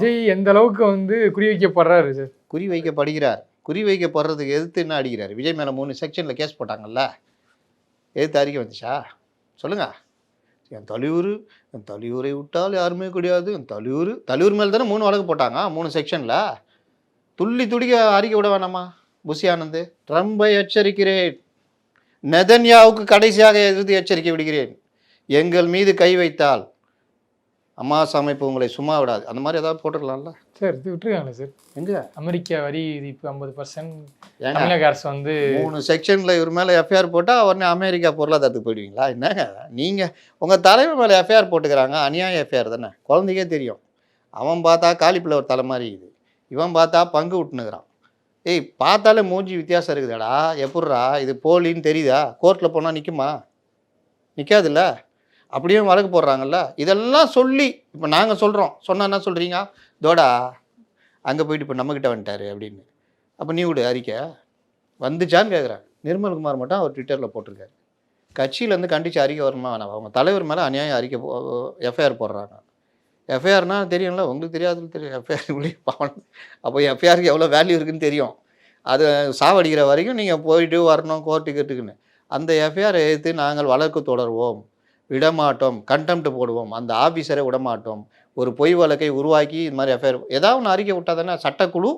விஜய் எந்த அளவுக்கு வந்து குறி வைக்கப்படுறாரு சார்? குறி வைக்கப்படுகிறார். குறி வைக்கப்படுறதுக்கு எதிர்த்து என்ன அடிக்கிறார்? விஜய் மேலே 3 செக்ஷனில் கேஸ் போட்டாங்கல்ல, எதிர்த்து அறிக்கை வந்துச்சா சொல்லுங்க. என் தலையூரை விட்டால் யாருமே கிடையாது, என் தலையூர் மேலே தானே 3 வழக்கு போட்டாங்க, 3 செக்ஷனில். துள்ளி துடிக்க அறிக்கை விட வேணாமா புஷி ஆனந்த்? ட்ரம்பை எச்சரிக்கிறேன், நெதன்யாவுக்கு கடைசியாக எதிர்த்து எச்சரிக்கை விடுகிறேன், எங்கள் மீது கை வைத்தால் அமாஸ் அமைப்பு உங்களை சும்மா விடாது. அந்த மாதிரி ஏதாவது போட்டுக்கலாம்ல சார்? இது விட்டுருக்காங்களே சார். எங்க அமெரிக்கா வரி விதிப்பு 50%, தமிழக அரசு வந்து 3 செக்ஷனில் இவர் மேலே எஃப்ஐஆர் போட்டால் உடனே அமெரிக்கா பொருளாதாரத்துக்கு போயிடுவீங்களா? என்னங்க நீங்கள் உங்கள் தலைவர் மேலே எஃப்ஐஆர் போட்டுக்கிறாங்க, அநியாய எஃப்ஐஆர் தானே, குழந்தைக்கே தெரியும். அவன் பார்த்தா காலிஃப்ளவர் தலை மாதிரி இருக்குது, இவன் பார்த்தா பங்கு விட்டுனுக்குறான். ஏய் பார்த்தாலே மூஞ்சி வித்தியாசம் இருக்குதாடா, எப்பட்றா இது போலின்னு தெரியுதா? கோர்ட்டில் போனால் நிற்குமா? நிற்காதுல்ல. அப்படியே வழக்கு போடுறாங்கல்ல. இதெல்லாம் சொல்லி இப்போ நாங்கள் சொல்கிறோம், சொன்னால் என்ன சொல்கிறீங்க? தோடா அங்கே போயிட்டு இப்போ நம்மக்கிட்ட வந்துட்டார் அப்படின்னு. அப்போ நீ விடு அறிக்கை வந்துச்சான்னு கேட்குறாங்க. நிர்மல்குமார் மட்டும் அவர் ட்விட்டரில் போட்டிருக்காரு, கட்சியிலேருந்து கண்டித்து அறிக்கை வருமா வேணாம், அவங்க தலைவர் மேலே அநியாயம் அறிக்கை எஃப்ஐஆர் போடுறாங்க. எஃப்ஐஆர்னா தெரியும்ல, உங்களுக்கு தெரியாதுன்னு தெரியும். எஃப்ஐஆர் பாவம். அப்போ எஃப்ஐஆருக்கு எவ்வளோ வேல்யூ இருக்குதுன்னு தெரியும். அது சாவடிக்கிற வரைக்கும் நீங்கள் போயிட்டு வரணும் கோர்ட்டுக்குன்னு. அந்த எஃப்ஐஆரை எடுத்து நாங்கள் வழக்கு தொடர்வோம், விடமாட்டோம், கண்டெம்ட் போடுவோம், அந்த ஆஃபீஸரை விடமாட்டோம், ஒரு பொய் வழக்கை உருவாக்கி இது மாதிரி எஃப்ஐஆர் ஏதாவது ஒன்று அறிக்கை விட்டால் தானே சட்டக்குழு,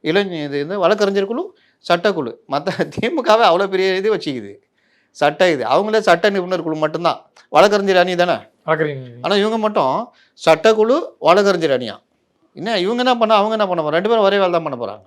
இது வழக்கறிஞர் குழு, சட்டக்குழு. மற்ற திமுகவே அவ்வளோ பெரிய இது வச்சுக்குது, சட்ட இது அவங்களே சட்ட நிபுணர் குழு மட்டும்தான், வழக்கறிஞர் அணி தானே. ஆனால் இவங்க மட்டும் சட்டக்குழு வழக்கறிஞர் அணியா. என்ன இவங்க என்ன பண்ண அவங்க என்ன பண்ண போகிறாங்க? 2 பேரும் ஒரே வேலை தான் பண்ண போகிறாங்க.